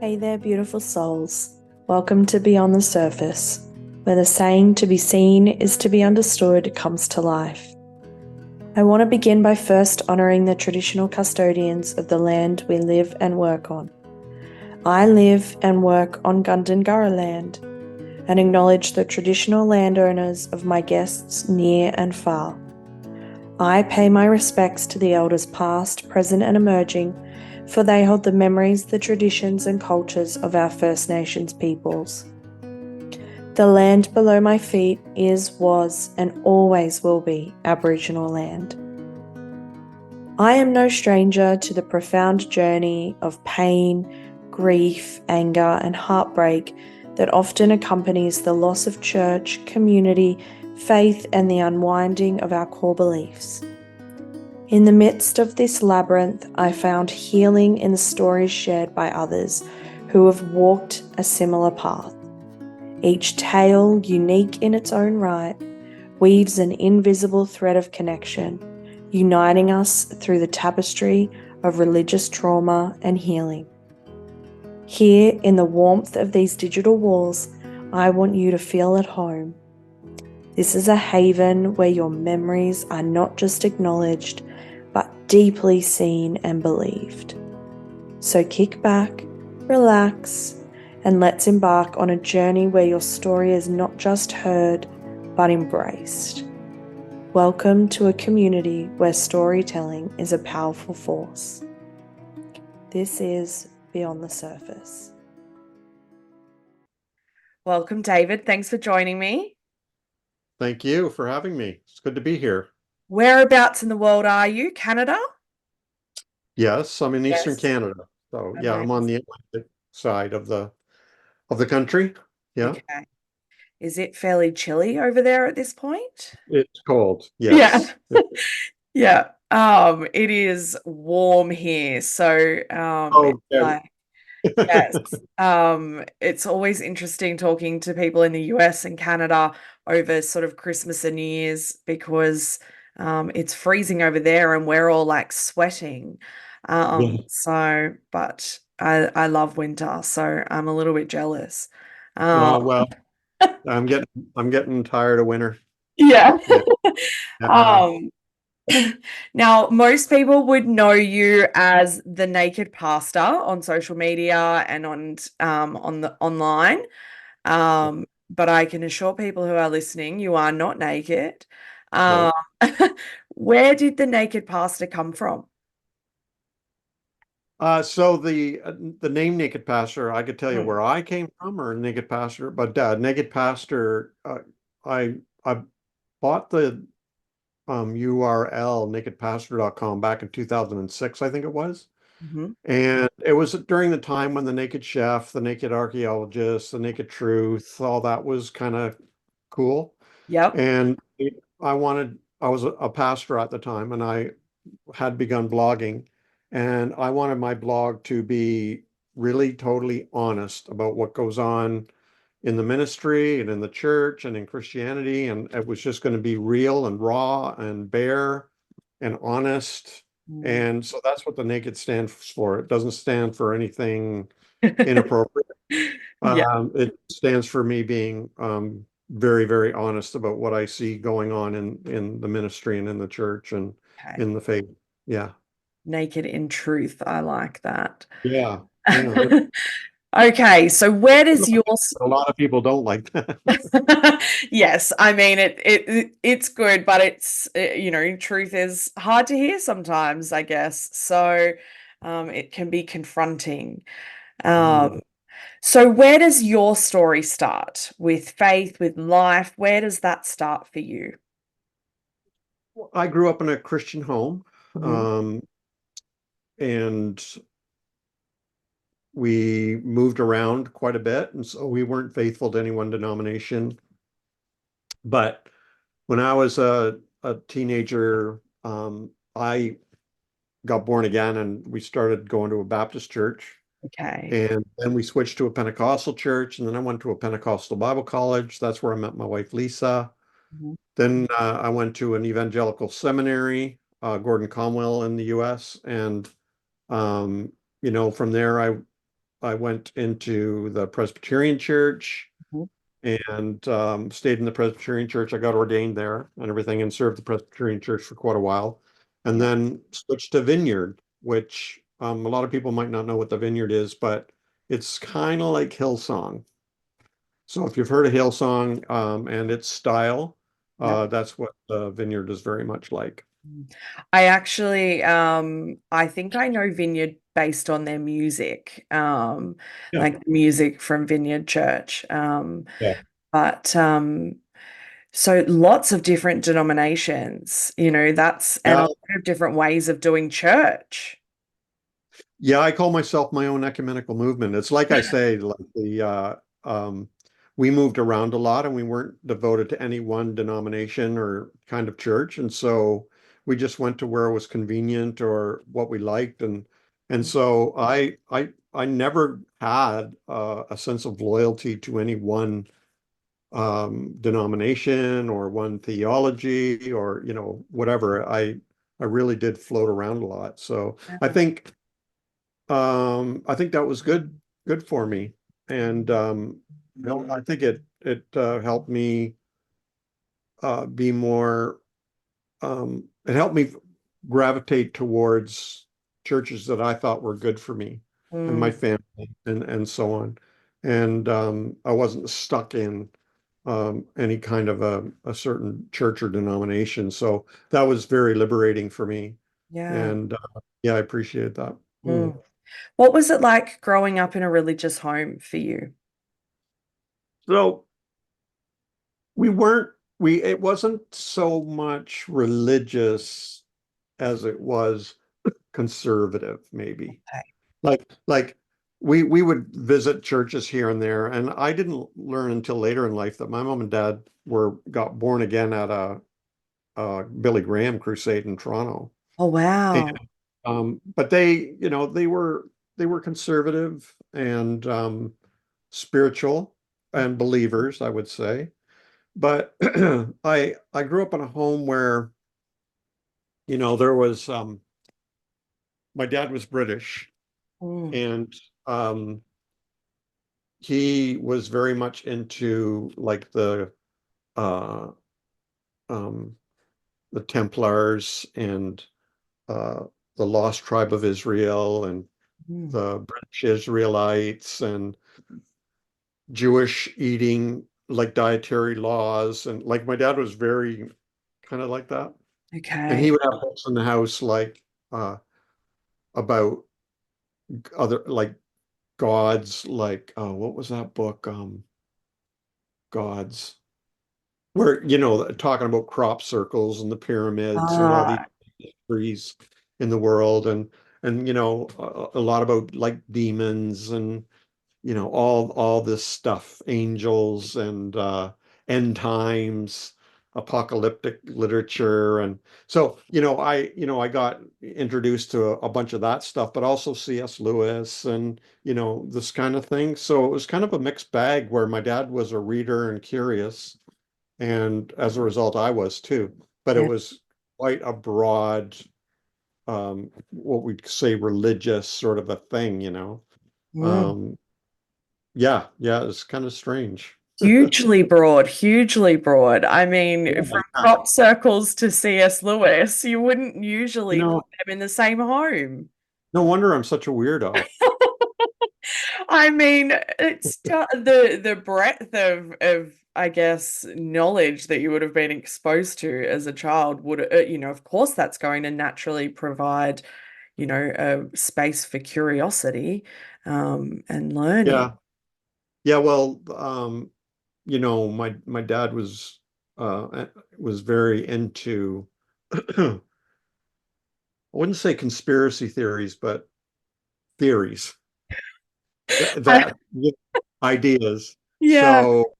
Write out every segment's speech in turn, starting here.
Hey there, beautiful souls. Welcome to Beyond the Surface, where the saying to be seen is to be understood comes to life. I want to begin by first honouring the traditional custodians of the land we live and work on. I live and work on Gundungurra land and acknowledge the traditional landowners of my guests near and far. I pay my respects to the elders past, present and emerging, for they hold the memories, the traditions and cultures of our First Nations peoples. The land below my feet is, was and always will be Aboriginal land. I am no stranger to the profound journey of pain, grief, anger and heartbreak that often accompanies the loss of church, community, faith and the unwinding of our core beliefs. In the midst of this labyrinth, I found healing in the stories shared by others who have walked a similar path. Each tale, unique in its own right, weaves an invisible thread of connection, uniting us through the tapestry of religious trauma and healing. Here, in the warmth of these digital walls, I want you to feel at home. This is a haven where your memories are not just acknowledged, but deeply seen and believed. So kick back, relax, and let's embark on a journey where your story is not just heard, but embraced. Welcome to a community where storytelling is a powerful force. This is Beyond the Surface. Welcome, David. Thanks for joining me. Thank you for having me. It's good to be here. Whereabouts in the world are you? Canada? Yes, I'm in Eastern Yes. Canada. So yeah, I'm on Amazing. the Atlantic side of the country. Yeah. Okay. Is it fairly chilly over there at this point? It's cold. Yeah. Yes. Yeah. It is warm here. So, Oh, like, yes. It's always interesting talking to people in the US and Canada over sort of Christmas and New Year's because it's freezing over there and we're all like sweating. yeah. But I love winter, so I'm a little bit jealous. Um, Oh, well, I'm getting tired of winter. yeah. Yeah. Yeah. Um, Now, most people would know you as the naked pastor on social media and on the online. But I can assure people who are listening, you are not naked. Um, No. where did the naked pastor come from? So the name Naked Pastor, I could tell you Mm, where I came from, or Naked Pastor, but Naked Pastor, I bought the URL nakedpastor.com back in 2006, I think it was. mhm. And it was during the time when the Naked Chef, the Naked Archaeologist, the Naked Truth, all that was kind of cool. Yep. And I was a pastor at the time and I had begun blogging. And I wanted my blog to be really totally honest about what goes on in the ministry and in the church and in Christianity. And it was just going to be real and raw and bare and honest. Mm. And so that's what the naked stands for. It doesn't stand for anything inappropriate. Yeah. It stands for me being very, very honest about what I see going on in the ministry and in the church and Okay. in the faith. Yeah. Naked in truth. I like that. Yeah. Yeah. Okay, so where does your A lot of people don't like that. Yes, I mean it's good, but it's truth is hard to hear sometimes, I guess. So it can be confronting. Mm. Um so where does your story start? With faith, with life? Where does that start for you? I grew up in a Christian home, Mhm. um, and we moved around quite a bit, and so we weren't faithful to any one denomination. But when I was a teenager, I got born again, and we started going to a Baptist church. Okay. And then we switched to a Pentecostal church, and then I went to a Pentecostal Bible college. That's where I met my wife, Lisa. Mhm. Then I went to an evangelical seminary, Gordon Conwell in the US. And, from there, I I went into the Presbyterian church Mhm. and stayed in the Presbyterian church. I got ordained there and everything and served the Presbyterian church for quite a while. And Yeah. then switched to Vineyard, which a lot of people might not know what the Vineyard is, but it's kind of like Hillsong. So if you've heard of Hillsong and its style, Yeah. that's what the Vineyard is very much like. I actually, I think I know Vineyard based on their music, Yeah. like the music from Vineyard Church. Yeah. But so lots of different denominations, and Yeah. a lot of different ways of doing church. Yeah, I call myself my own ecumenical movement. It's like I say, like we moved around a lot and we weren't devoted to any one denomination or kind of church. And so we just went to where it was convenient or what we liked. And so I never had a sense of loyalty to any one denomination or one theology or, whatever. I really did float around a lot. So I think that was good for me. And I think it helped me be more it helped me gravitate towards churches that I thought were good for me and my Mm, family and so on. And I wasn't stuck in any kind of a certain church or denomination. So that was very liberating for me. yeah. And yeah, I appreciate that. Mm. Mm. What was it like growing up in a religious home for you? So it wasn't so much religious as it was conservative, maybe. Okay. Like we would visit churches here and there, and I didn't learn until later in life that my mom and dad got born again at a Billy Graham crusade in Toronto. Oh, And wow. but they were conservative and spiritual and believers, I would say. But I grew up in a home where, there was my dad was British Mm, and um he was very much into like uh um the Templars and uh the Lost Tribe of Israel and mm. the British Israelites and Jewish eating like dietary laws and like my dad was very kind of like that. And he Okay. would have books in the house like uh about other like gods like what was that book gods where talking about crop circles and the pyramids and all these Ah, trees in the world and a lot about like demons and all this stuff, angels and end times, apocalyptic literature. And so, I got introduced to a bunch of that stuff, but also C.S. Lewis and, this kind of thing. So it was kind of a mixed bag where my dad was a reader and curious. And as a result, I was too. But it yeah. was quite a broad, what we'd say religious sort of a thing. Mm. Um, yeah, yeah, it's kind of strange. Hugely broad, hugely broad. I mean, from Yeah. crop circles to C.S. Lewis, you wouldn't You usually put know, them in the same home. no wonder I'm such a weirdo. I mean, the breadth of I guess knowledge that you would have been exposed to as a child would of course that's going to naturally provide a space for curiosity and learning. Yeah. Yeah, well, my dad was very into I wouldn't say conspiracy theories, but theories I- that ideas. yeah. So,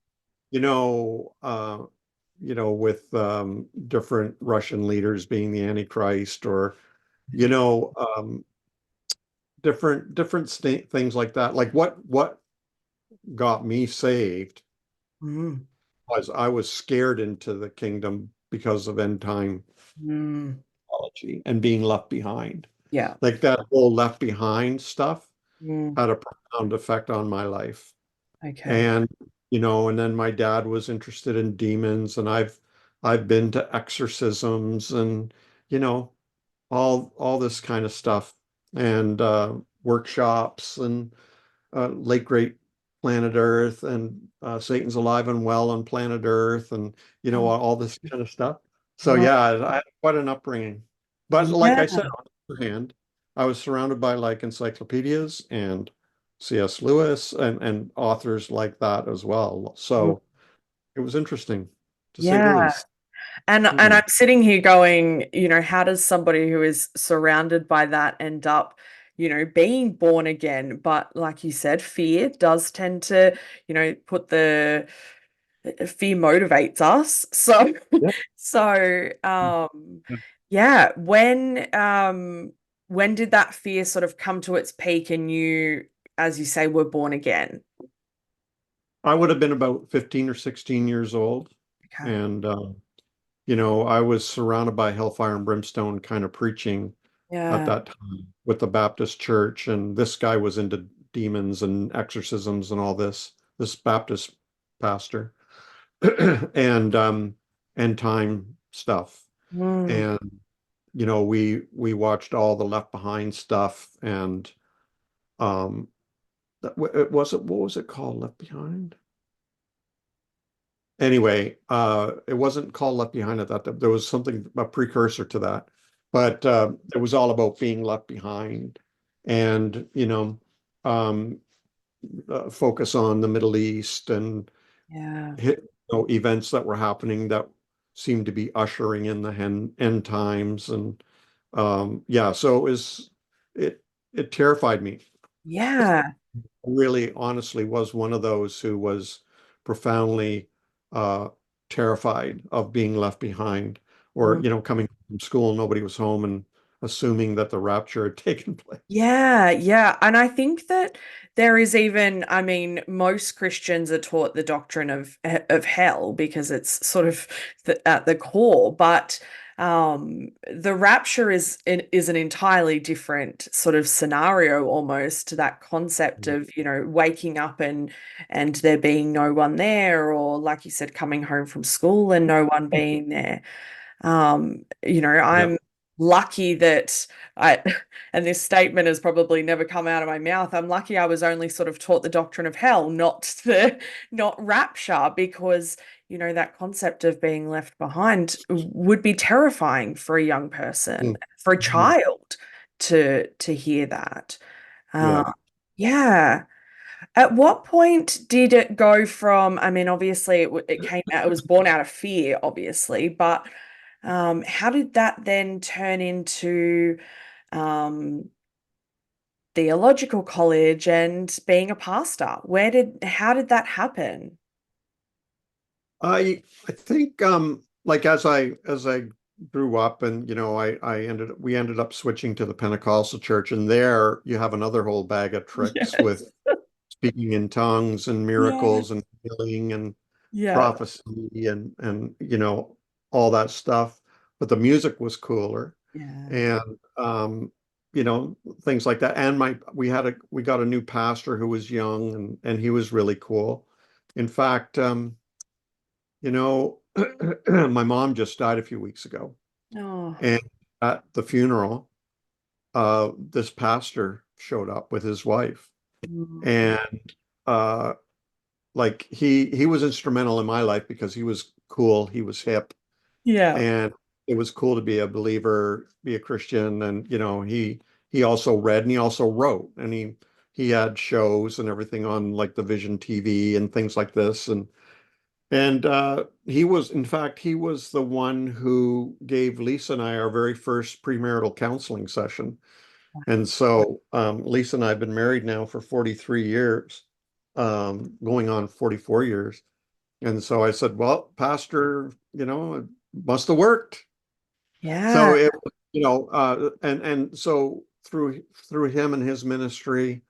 with different Russian leaders being the Antichrist or, you know, um, different things like that. Like what got me saved Mm, was I was scared into the kingdom because of end time mm, theology and being left behind. yeah. Like that whole left behind stuff. Mm. had a profound effect on my life. Okay. And, and then my dad was interested in demons, and I've been to exorcisms and, you know, all this kind of stuff, and workshops, and late great planet Earth, and Satan's alive and well on planet Earth, and Oh, all this kind of stuff. So wow. yeah, I had quite an upbringing. But like Yeah. I said, on the other hand, I was surrounded by like encyclopedias and C.S. Lewis and authors like that as well. Mm. So it was interesting, to say the Yeah. least. And Hmm. I'm sitting here going, how does somebody who is surrounded by that end up, being born again? But like you said, fear does tend to, put the fear motivates us. So Yeah. so yeah, when did that fear sort of come to its peak and you, as you say, were born again? I would have been about 15 or 16 years old. Okay. And I was surrounded by hellfire and brimstone kind of preaching at Yeah. that time with the Baptist church. And this guy was into demons and exorcisms and all this Baptist pastor and end time stuff. Mm. And, we watched all the Left Behind stuff, and um what was it called? Left Behind? Anyway, it wasn't called Left Behind at that time. There was something, a precursor to that, but it was all about being left behind, and um, focus on the Middle East, and Yeah. events that were happening that seemed to be ushering in the end times, and yeah, so it it terrified me. Yeah. Really honestly was one of those who was profoundly uh, terrified of being left behind, or coming from school, nobody was home, and assuming that the rapture had taken place. Yeah, yeah. And I think that there is even, I mean, most Christians are taught the doctrine of hell because it's sort of at the core, but the rapture is an entirely different sort of scenario almost to that concept of, waking up and there being no one there, or like you said, coming home from school and no one being there. Yeah. I'm lucky that I, and this statement has probably never come out of my mouth. I'm lucky I was only sort of taught the doctrine of hell, not rapture, because, that concept of being left behind would be terrifying for a young person, for a Mhm. child to hear that. Uh, Yeah. yeah. At what point did it go from, I mean, obviously it came out, it was born out of fear, obviously, but how did that then turn into um, theological college and being a pastor? How did that happen? I think like as I grew up, and we ended up switching to the Pentecostal church, and there you have another whole bag of tricks Yes. with speaking in tongues and Yeah. miracles and healing and Yeah. prophecy, and all that stuff. But the music was cooler, Yeah. and you know things like that. And we got a new pastor who was young, and he was really cool. In fact, you know, my mom just died a few weeks ago, Oh. and at the funeral, this pastor showed up with his wife, Mm. and uh, like he was instrumental in my life because he was cool, he was hip, Yeah. and it was cool to be a believer, be a Christian, and he also read, and he also wrote, and he had shows and everything on like the Vision TV and things like this, and in fact, he was the one who gave Lisa and I our very first premarital counseling session. And so Lisa and I have been married now for 43 years, going on 44 years. And so I said, well, Pastor, it must have worked. So Yeah. it, and so through him and his ministry,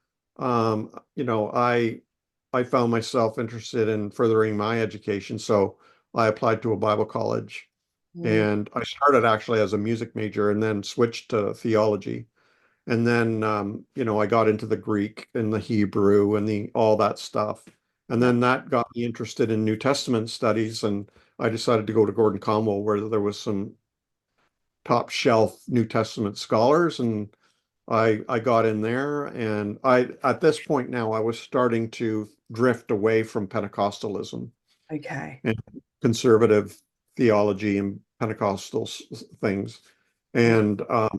I found myself interested in furthering my education. So I applied to a Bible college, Mm. and I started actually as a music major and then switched to theology. And then, I got into the Greek and the Hebrew and all that stuff. And Yeah. then that got me interested in New Testament studies. And I decided to go to Gordon Conwell, where there was some top shelf New Testament scholars. And I got in there. And at this point now, I was starting to drift away from Pentecostalism Okay. and conservative theology and Pentecostal things. Mm. And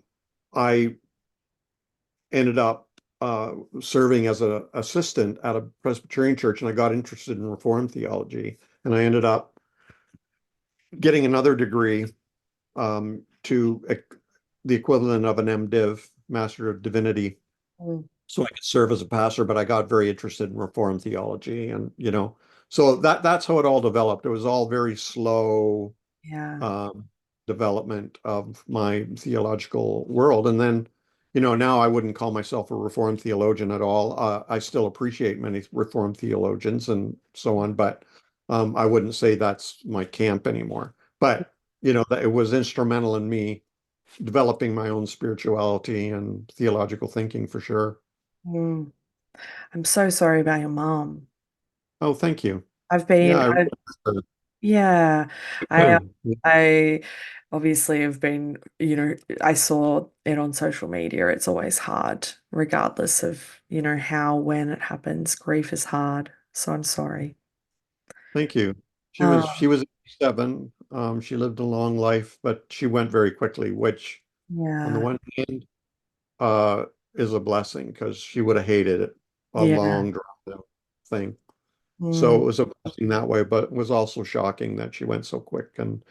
I ended up serving as an assistant at a Presbyterian church, and I got interested in Reformed theology. And I ended up getting another degree to the equivalent of an MDiv, Master of Divinity, Mm. so I could serve as a pastor. But I got very interested in Reformed theology, and so that's how it all developed. It was all very slow Yeah. um, development of my theological world. And then, now I wouldn't call myself a Reformed theologian at all. I still appreciate many Reformed theologians and so on, but I wouldn't say that's my camp anymore. But, that it was instrumental in me developing my own spirituality and theological thinking for sure. Mm. I'm so sorry about your mom. Oh, thank you. I've Yeah, been, I I, really yeah, I, appreciate it. I obviously have been, I saw it on social media. It's always hard, regardless of, how, when it happens. Grief is hard. So I'm sorry. Thank you. She Um, was 87. She lived a long life, but she went very quickly, which on the yeah, one hand, uh, is a blessing because she would have hated it, a yeah, long drawn out thing. So mm, it was a blessing that way, but it was also shocking that she went so quick. And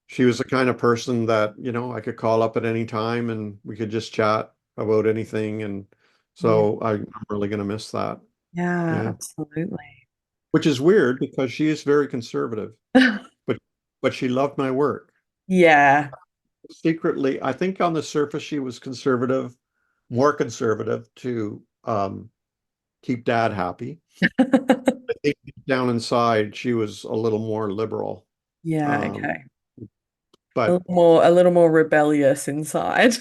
she was the kind of person that, I could call up at any time and we could just chat about anything. And yeah, so I'm really going to miss that. yeah, Yeah. absolutely. Which is weird because she is very conservative, but she loved my work. Yeah. Secretly, I think on the surface she was conservative, more conservative to keep dad happy. I think deep down inside she was a little more liberal. Yeah, Um, okay. but A little more rebellious inside.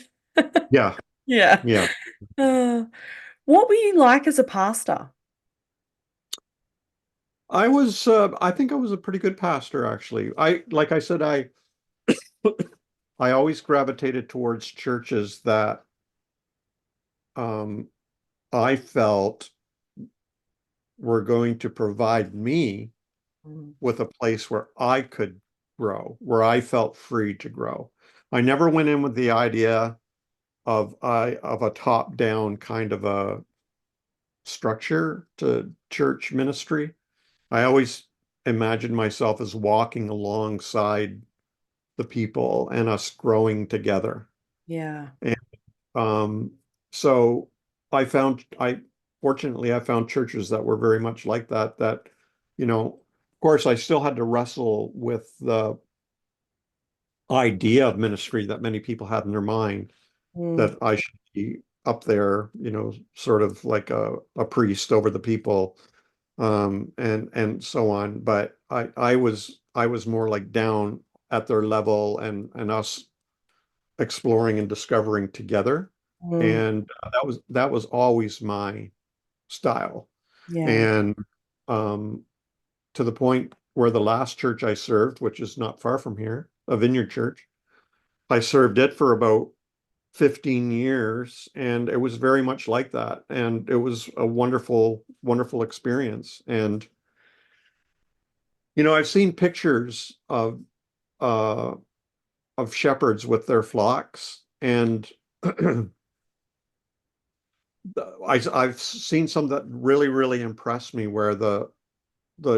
yeah, Yeah. yeah. Uh, what were you like as a pastor? I think I was a pretty good pastor actually. Like I said, I always gravitated towards churches that um, I felt were going to provide me Mm. with a place where I could grow, where I felt free to grow. I never went in with the idea of a top-down kind of a structure to church ministry. I always imagined myself as walking alongside the people and us growing together. Yeah. And um, so I fortunately I found churches that were very much like that, of course I still had to wrestle with the idea of ministry that many people had in their mind Mm. that I should be up there, sort of like a priest over the people, and so on. But I was more like down at their level and us exploring and discovering together. Mm. And that was always my style. Yeah. And um, to the point where the last church I served, which is not far from here, a vineyard church, I served it for about 15 years, and it was very much like that. And it was a wonderful, wonderful experience. And, I've seen pictures uh, of shepherds with their flocks, and I've seen some that really, really impressed me where the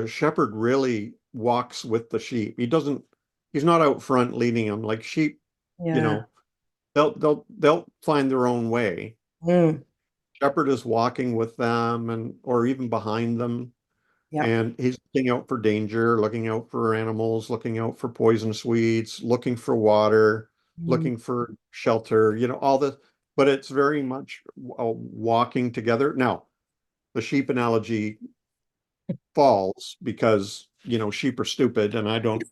shepherd really walks with the sheep. He's not out front leading them like sheep, you Yeah. know, they'll find their own way. Mm. Shepherd is walking with them or even behind them. Yep. And he's looking out for danger, looking out for animals, looking out for poisonous weeds, looking for water, Mm. looking for shelter, all this. But it's very much walking together. Now, the sheep analogy falls because, sheep are stupid, and I don't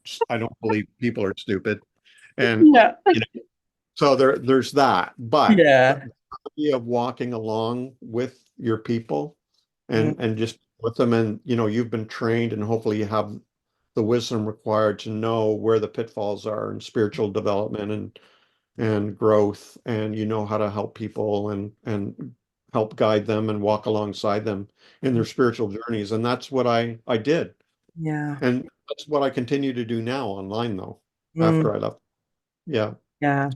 believe people are stupid. And, Yeah. so there's that. But Yeah. idea of walking along with your people Mm, and just with them, and you've been trained, and hopefully you have the wisdom required to know where the pitfalls are in spiritual development and growth, and you know how to help people and help guide them and walk alongside them in their spiritual journeys. And that's what I did. yeah. And that's what I continue to do now online, though, Mm, after I left. Yeah. yeah.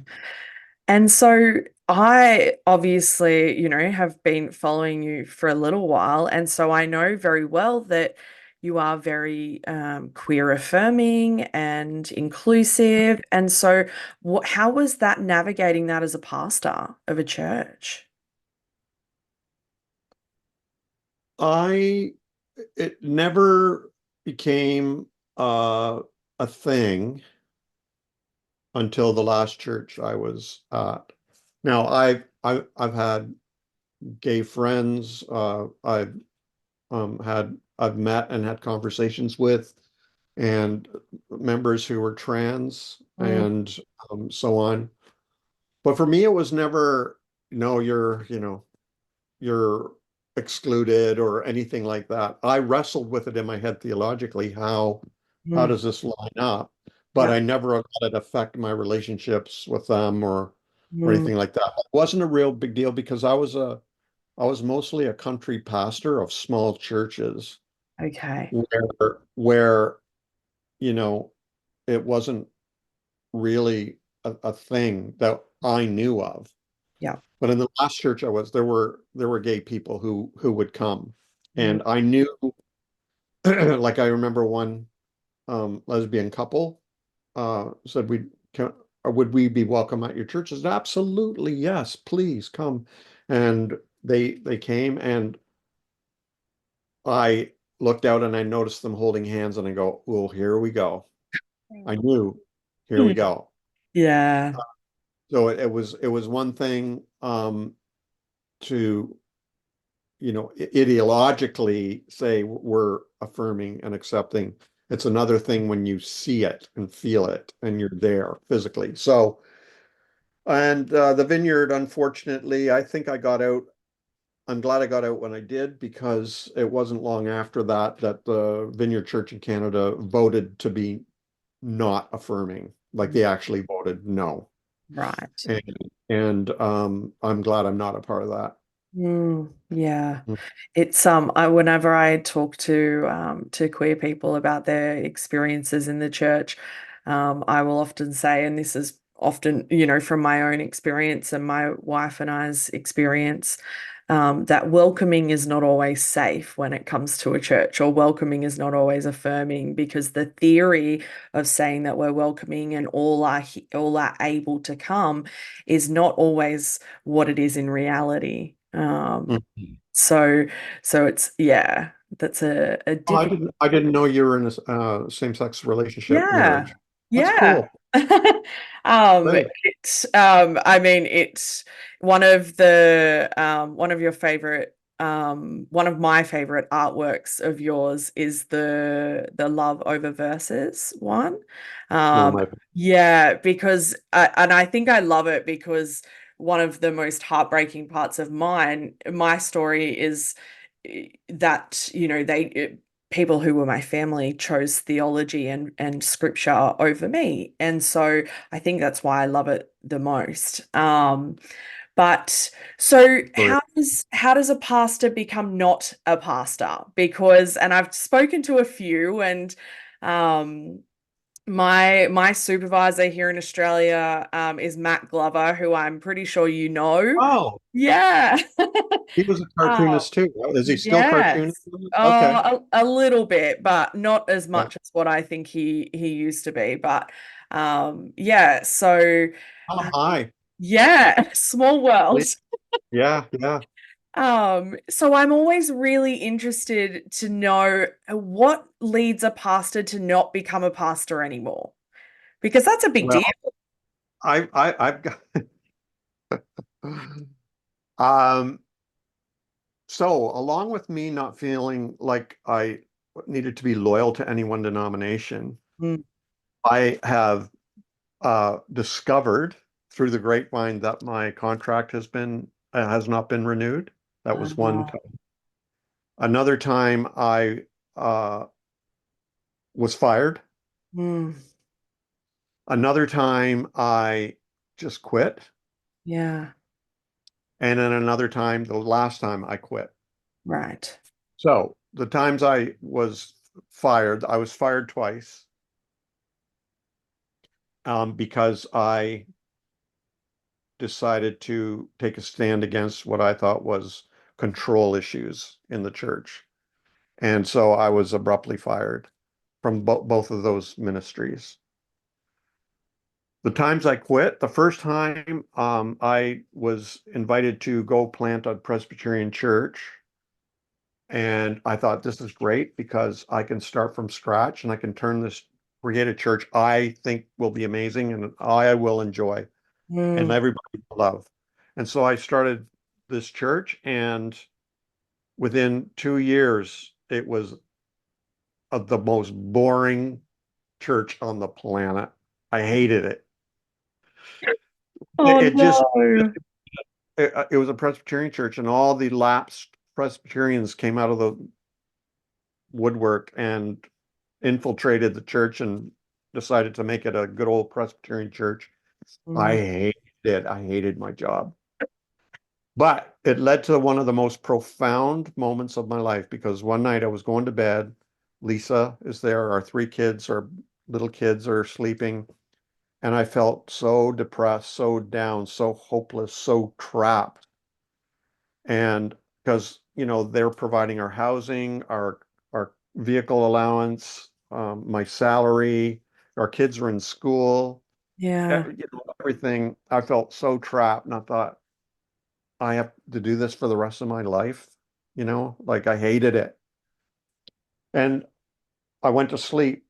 And so I obviously, have been following you for a little while. And so I know very well that you are very queer affirming and inclusive. And so, how was that navigating that as a pastor of a church? I It never became a thing until the last church I was at. Now I've had gay friends. I've met and had conversations with, and members who were trans Mm, and so on. But for me, it was never, no, you're excluded or anything like that. I wrestled with it in my head theologically. How mm, does this line up? But yeah. I never let it affect my relationships with them or Mm, anything like that. It wasn't a real big deal because I was mostly a country pastor of small churches okay. where you know it wasn't really a thing that I knew of. Yeah. But in the last church I was, there were gay people who would come, Mm, and I knew, like I remember one lesbian couple said, would we be welcome at your church? I said, absolutely, yes, please come. And they came, and I looked out and I noticed them holding hands, and I go, well, here we go. I knew, here we go. yeah. So it was one thing to ideologically say we're affirming and accepting. It's another thing when you see it and feel it and you're there physically. So, and the vineyard, unfortunately, I think I got out. I'm glad I got out when I did, because it wasn't long after that the Vineyard Church in Canada voted to be not affirming. Like they actually voted no. Right. And I'm glad I'm not a part of that. Yeah. It's whenever I talk to queer people about their experiences in the church, I will often say, and this is often, from my own experience and my wife and I's experience, that welcoming is not always safe when it comes to a church, or welcoming is not always affirming, because the theory of saying that we're welcoming and all are able to come is not always what it is in reality. Mhm. So so it's yeah, that's a Oh, I difficult. didn't know you were in a same-sex relationship Yeah. marriage. That's Yeah. cool. Good. I mean, it's one of your favorite one of my favorite artworks of yours is the love over verses one. One of Um, my yeah, because and I think I love it because one of the most heartbreaking parts of my story is that, people who were my family chose theology and scripture over me. And so I think that's why I love it the most. But so story. how does a pastor become not a pastor? Because, and I've spoken to a few, and um my supervisor here in Australia is Matt Glover, who I'm pretty sure you know. Oh, Yeah. he was a Um, cartoonist too. Is he still cartooning? yes. Okay. A little bit, but not as Yeah. much as what I think he used to be. But yeah, so Oh, uh, hi. yeah, small world. Yeah, yeah. So I'm always really interested to know what leads a pastor to not become a pastor anymore, because that's a big deal. Well, I've got um so along with me not feeling like I needed to be loyal to any one denomination, Mm, I have discovered through the grapevine that my contract has been has not been renewed. That was one Ah, time. Another time I was fired. mm, Another time I just quit. yeah, And then another time, the last time I quit. right. So the times I was fired twice because I decided to take a stand against what I thought was control issues in the church. And so I was abruptly fired from both of those ministries. The times I quit, the first time I was invited to go plant a Presbyterian church. And I thought this is great because I can start from scratch and I can create a church I think will be amazing and I will enjoy and Mm. everybody will love. And so I started this church, and within 2 years, it was the most boring church on the planet. I hated it. Oh It just, no. it was a Presbyterian church, and all the lapsed Presbyterians came out of the woodwork and infiltrated the church and decided to make it a good old Presbyterian church. I Mm, hated it. I hated my job. But it led to one of the most profound moments of my life because one night I was going to bed. Lisa is there. Our three kids, our little kids are sleeping. And I felt so depressed, so down, so hopeless, so trapped. And because, they're providing our housing, our vehicle allowance, my salary, our kids were in school, yeah. everything. I felt so trapped, and I thought, I have to do this for the rest of my life, like I hated it. And I went to sleep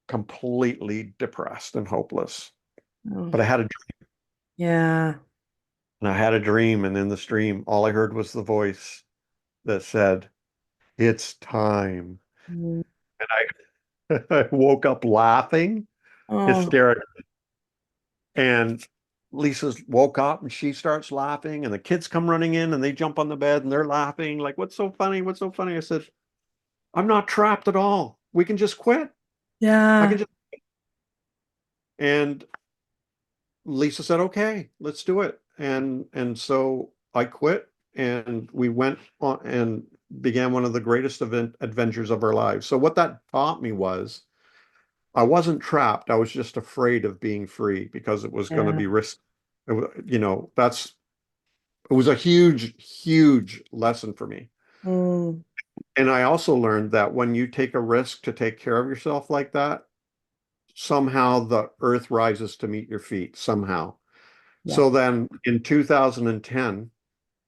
completely depressed and hopeless. Oh, But yeah. I had a dream, and in this dream, all I heard was the voice that said, "It's time." Mm. And I woke up laughing Oh, hysterically. And Lisa woke up and she starts laughing, and the kids come running in and they jump on the bed and they're laughing, like, "What's so funny? What's so funny?" I said, "I'm not trapped at all. We can just quit. I can yeah. just." And Lisa said, "Okay, let's do it." And so I quit, and we went on and began one of the greatest adventures of our lives. So what that taught me was I wasn't trapped. I was just afraid of being free because it was going to Yeah. be risk. It was a huge, huge lesson for me. Mm, And I also learned that when you take a risk to take care of yourself like that, somehow the earth rises to meet your feet, somehow. yeah. So then in 2010,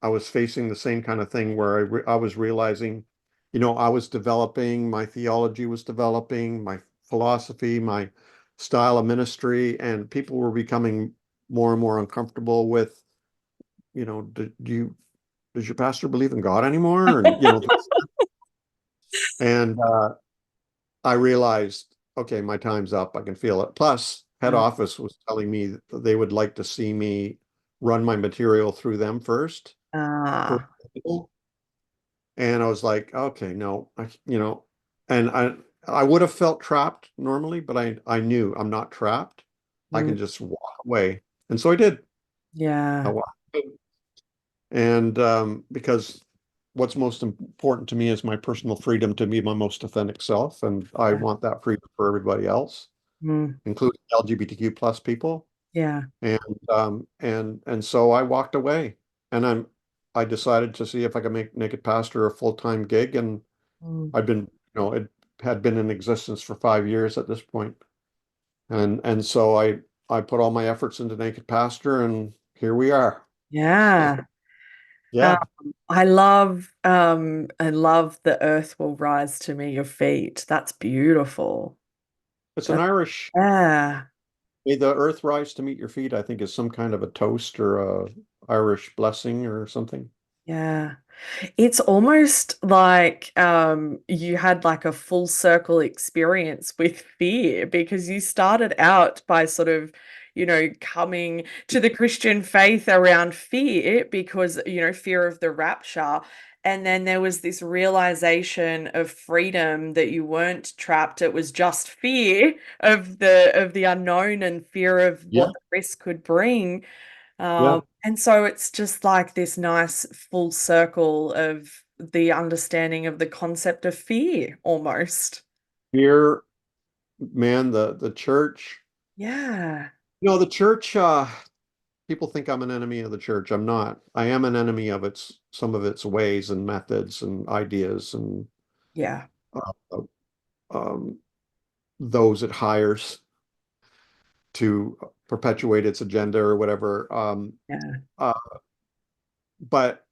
I was facing the same kind of thing where I was realizing, I was developing, my theology was developing, my philosophy, my style of ministry, and people were becoming more and more uncomfortable with, does your pastor believe in God anymore? And I realized, okay, my time's up. I can feel it. Plus, head Uh, office was telling me that they would like to see me run my material through them first. For ah, And I was like, okay, no, and I would have felt trapped normally, but I knew I'm not trapped. I mm, can just walk away. And so I did. I yeah. walked. And because what's most important to me is my personal freedom to be my most authentic self. And I Yeah. want that freedom for everybody else, Mm, including LGBTQ plus people. yeah. And so I walked away, and I decided to see if I could make Naked Pastor a full-time gig. And Mm, it had been in existence for 5 years at this point. And so I put all my efforts into Naked Pastor, and here we are. yeah. Um, Yeah, I love the earth will rise to meet your feet. That's beautiful. it's an That, Irish. yeah. May the earth rise to meet your feet, I think, is some kind of a toast or a Irish blessing or something. Yeah. It's almost like you had like a full circle experience with fear because you started out by sort of, coming to the Christian faith around fear because, fear of the rapture. And then there was this realization of freedom that you weren't trapped. It was just fear of the unknown and fear of Yeah, what the risk could bring. yeah. And so it's just like this nice full circle of the understanding of the concept of fear almost. Here, man, the church, Yeah. the church, people think I'm an enemy of the church. I'm not. I am an enemy of some of its ways and methods and ideas and Yeah. uh, um, those it hires to perpetuate its agenda or whatever. Yeah. Uh, but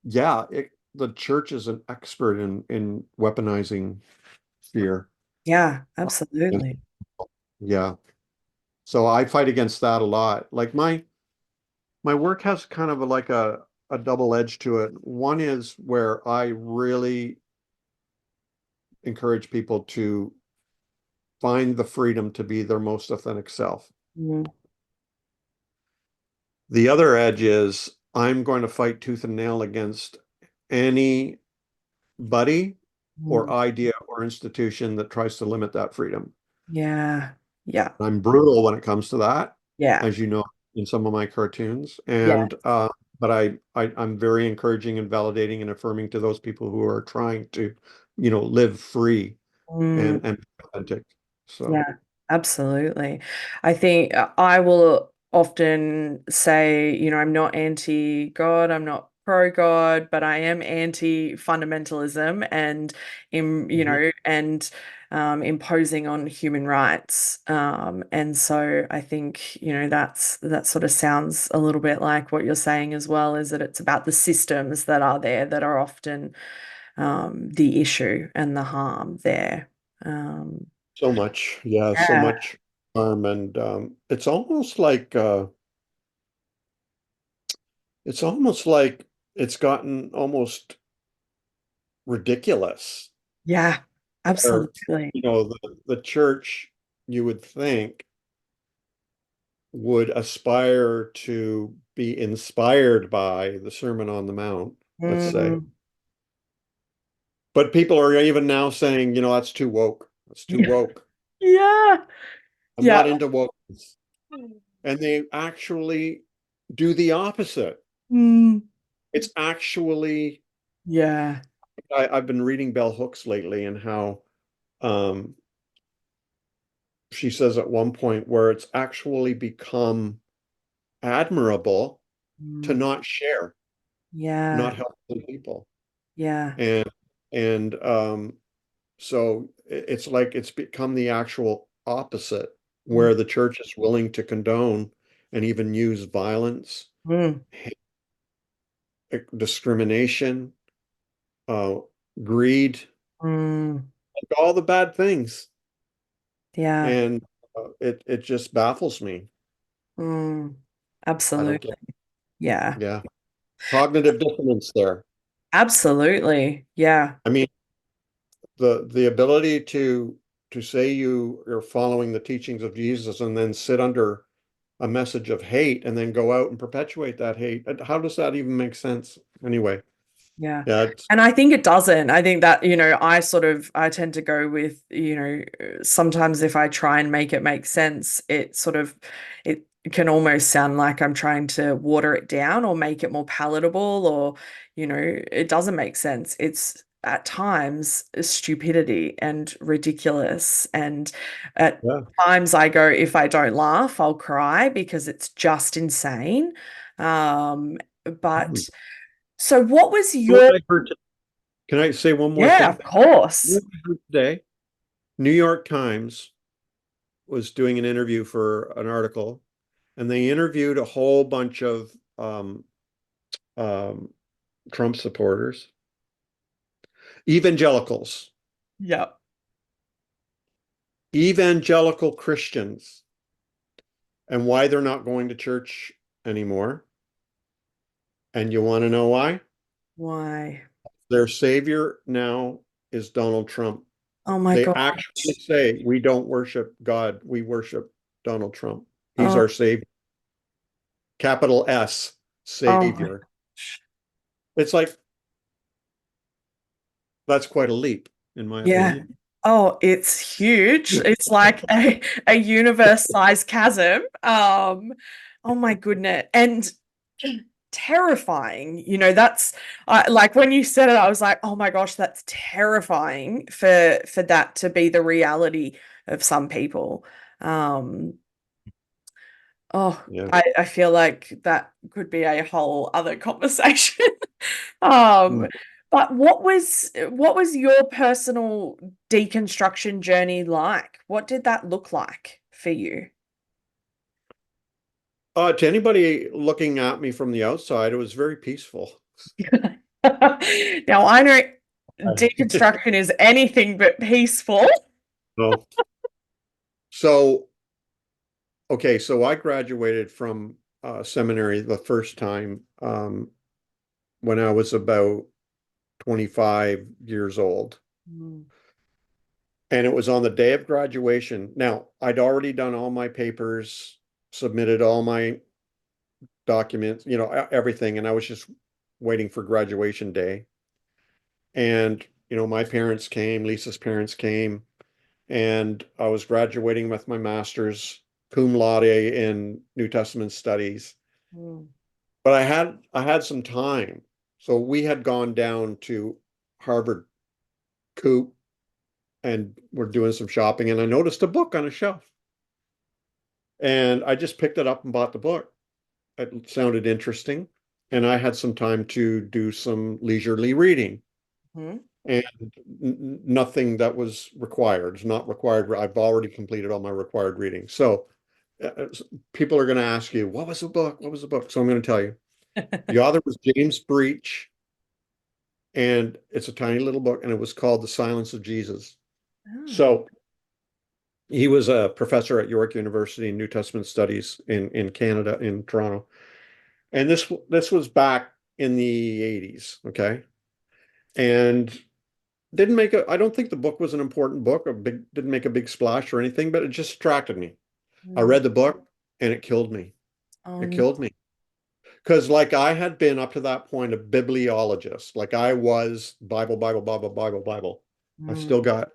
yeah, the church is an expert in weaponizing fear. Yeah, Uh, and absolutely. yeah, so I fight against that a lot. Like my work has kind of like a double edge to it. One is where I really encourage people to find the freedom to be their most authentic self. Mm, The other edge is I'm going to fight tooth and nail against anybody or mm. idea or institution that tries to limit that freedom. Yeah. Yeah. I'm brutal when it comes to that, Yeah. as you know, in some of my cartoons. Yeah. And but I'm very encouraging and validating and affirming to those people who are trying to, live free Mm. and be authentic. So Yeah, absolutely. I think I will often say, I'm not anti-God, I'm not pro-God, but I am anti-fundamentalism and mhm. imposing on human rights. And so I think, that sort of sounds a little bit like what you're saying as well, is that it's about the systems that are there that are often the issue and the harm there. Um, So much, yeah, so yeah, much harm, and it's almost like it's gotten almost ridiculous. yeah, Or, absolutely. the church, you would think, would aspire to be inspired by the Sermon on the Mount, let's say. Mm, But people are even now saying, that's too woke. That's too yeah, woke. yeah, I'm yeah. not into woke. And they actually do the opposite. Mm, It's actually, yeah. I've been reading Bell Hooks lately and how um, she says at one point where it's actually become admirable to Mm, not share, yeah, not help other people. yeah. And and so it's like it's become the actual opposite, Mm, where the church is willing to condone and even use violence, mm, discrimination, uh, greed, mm, all the bad things. yeah. And it just baffles me. Mm, I don't get, absolutely. Yeah, yeah, cognitive dissonance there. absolutely. Yeah. I mean, the ability to say you are following the teachings of Jesus and then sit under a message of hate and then go out and perpetuate that hate. How does that even make sense anyway? Yeah. Yeah, And I think it doesn't. I think that, I tend to go with, sometimes if I try and make it make sense, it can almost sound like I'm trying to water it down or make it more palatable or, it doesn't make sense. It's at times stupidity and ridiculous. And at yeah. times I go, if I don't laugh, I'll cry because it's just insane. Hmm. But so what was You know what your, I heard Can I say one more yeah, thing? of You know course. what I heard today? New York Times was doing an interview for an article, and they interviewed a whole bunch of um, Trump supporters, evangelicals, Yeah. evangelical Christians, and why they're not going to church anymore. And you want to know why? Why? Their savior now is Donald Trump. Oh my They God. actually say, we don't worship God, we worship Donald Trump. He's Oh, our Savior. Capital S, oh my Savior. gosh. It's like, that's quite a leap, in my Yeah. opinion. Oh, it's huge. It's like a universe-sized chasm. Oh my goodness. And terrifying. That's like when you said it, I was like, oh my gosh, that's terrifying for that to be the reality of some people. Um, oh, Yeah. I feel like that could be a whole other conversation. Um, Mm. but what was your personal deconstruction journey like? What did that look like for you? To anybody looking at me from the outside, it was very peaceful. Now I know deconstruction is anything but peaceful. No. So, okay, so I graduated from seminary the first time when I was about 25 years old. Mm, And it was on the day of graduation. Now, I'd already done all my papers, submitted all my documents, everything, and I was just waiting for graduation day. And, my parents came, Lisa's parents came, and I was graduating with my master's cum laude in New Testament studies. mm, But I had some time. So we had gone down to Harvard Coop and we're doing some shopping and I noticed a book on a shelf. And I just picked it up and bought the book. It sounded interesting. And I had some time to do some leisurely reading mm. and nothing that was required. It's not required. I've already completed all my required reading. So people are going to ask you, what was the book? What was the book? So I'm going to tell you. The author was James Breach, and it's a tiny little book, and it was called The Silence of Jesus. Oh. So he was a professor at York University in New Testament Studies in Canada, in Toronto. And this was back in the 80s, okay? And I don't think the book was an important book, didn't make a big splash or anything, but it just attracted me. I Mm. read the book and it killed me. Oh, It no. killed me. Because like I had been up to that point a bibliologist, like I was Bible, Bible, Bible, Bible, Bible. I Mm. still got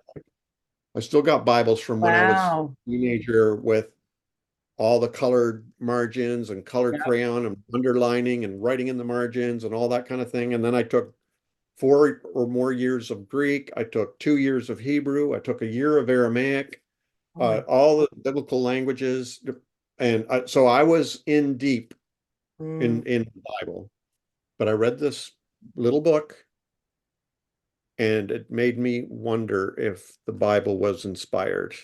I still got Bibles from when I was Wow. a teenager with all the colored margins and colored Yeah. crayon and underlining and writing in the margins and all that kind of thing. And then I took 4 or more years of Greek. I took 2 years of Hebrew. I took a year of Aramaic, Oh my. all the biblical languages. And so I was in deep Mm. in the Bible. But I read this little book and it made me wonder if the Bible was inspired.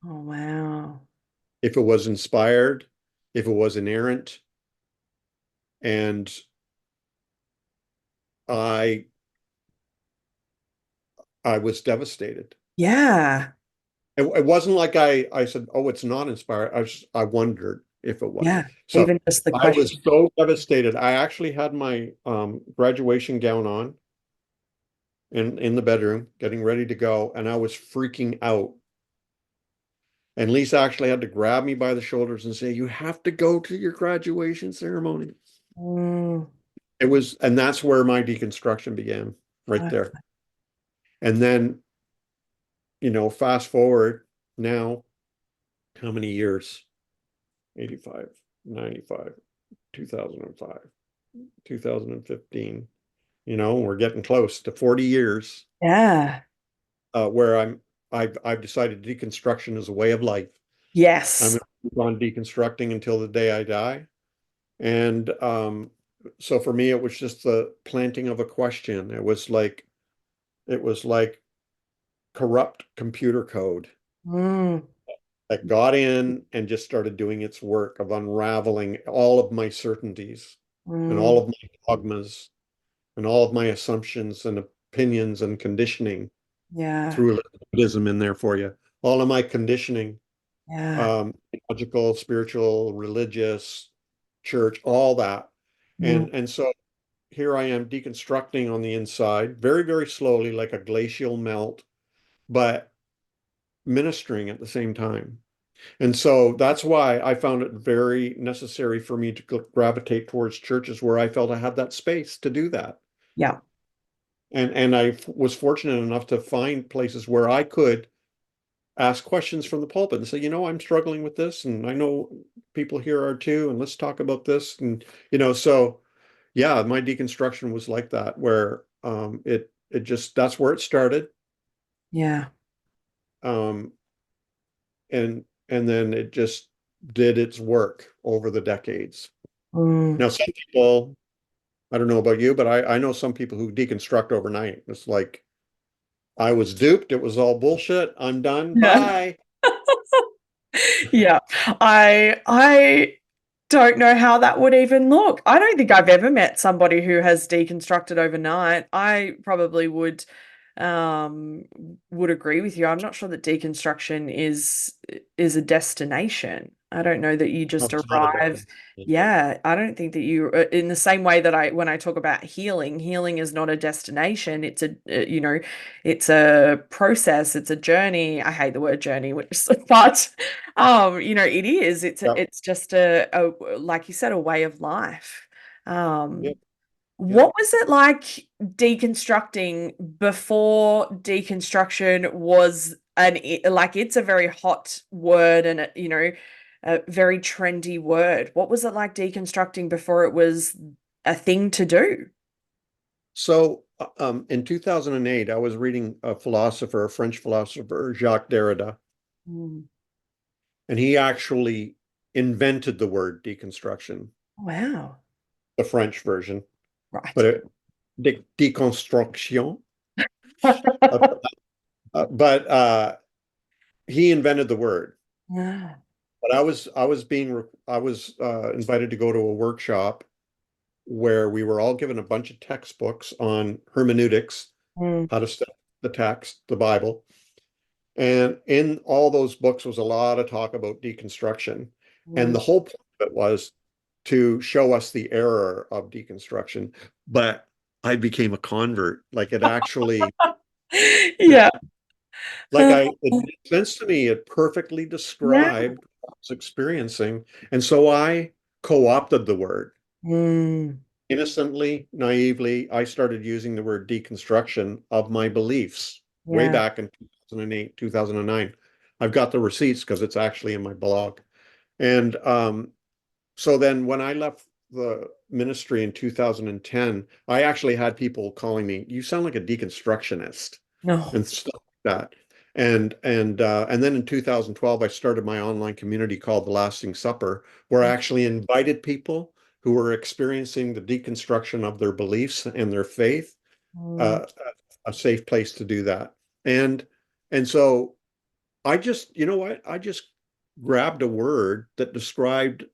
Oh wow. If it was inspired, if it was inerrant, and I I was devastated. Yeah. It wasn't like I said, "Oh, it's not inspired." I wondered if it was. Yeah. So Even just the I was question. so devastated. I actually had my graduation gown on in the bedroom, getting ready to go, and I was freaking out. And Lisa actually had to grab me by the shoulders and say, "You have to go to your graduation ceremony." Mm. And that's where my deconstruction began, right Oh, there. And then, fast forward now, how many years? 85, 95, 2005, 2015. We're getting close to 40 years yeah. where I've decided deconstruction is a way of life. I'm Yes. going to keep on deconstructing until the day I die. And so for me, it was just the planting of a question. It was like corrupt computer code Mm. that got in and just started doing its work of unraveling all of my certainties and all Mm. of my dogmas and all of my assumptions and opinions and conditioning Yeah. through Buddhism in there for you. All of my conditioning, Yeah. logical, spiritual, religious, church, all that. Mm. And so here I am deconstructing on the inside, very, very slowly, like a glacial melt, but ministering at the same time. And so that's why I found it very necessary for me to gravitate towards churches where I felt I had that space to do that. Yeah. And I was fortunate enough to find places where I could ask questions from the pulpit and say, I'm struggling with this, and I know people here are too, and let's talk about this. And so yeah, my deconstruction was like that, where it just that's where it started. Yeah. Um, and then it just did its work over the decades. Mm. Now, some people, I don't know about you, but I know some people who deconstruct overnight. It's like, I was duped. It was all bullshit. I'm done. Yeah. Bye. Yeah. I don't know how that would even look. I don't think I've ever met somebody who has deconstructed overnight. I probably would agree with you. I'm not sure that deconstruction is a destination. I don't know that you No, just it's not a arrive. destination. Yeah, I don't think that you, in the same way that when I talk about healing, healing is not a destination. It's it's a process. It's a journey. I hate the word journey, but it is. Yeah, It's just a like you said, a way of life. yeah, Um, yeah. what was it like deconstructing before deconstruction was like it's a very hot word and a very trendy word. What was it like deconstructing before it was a thing to do? So in 2008, I was reading a French philosopher, Jacques Derrida, Mm. and he actually invented the word deconstruction, Wow. the French version, but Right. deconstruction. Uh, but he invented the word. Yeah. But I was invited to go to a workshop where we were all given a bunch of textbooks on hermeneutics, Mm. how to study the text, the Bible. And in all those books was a lot of talk about deconstruction. And Mm. the whole point of it was to show us the error of deconstruction. But I became a convert. Like it actually, Yeah. it made sense to me. It perfectly Yeah. described what I was experiencing. And so I co-opted the word. Mm. Innocently, naively, I started using the word deconstruction of my beliefs way Yeah. back in 2008, 2009. I've got the receipts because it's actually in my blog. And so then when I left the ministry in 2010, I actually had people calling me, "You sound like a deconstructionist," No. and stuff like that. And then in 2012, I started my online community called The Lasting Supper, where I actually invited people who were experiencing the deconstruction of their beliefs and their faith, Mm. uh, a safe place to do that. And and so I just, you know what? I just grabbed a word that described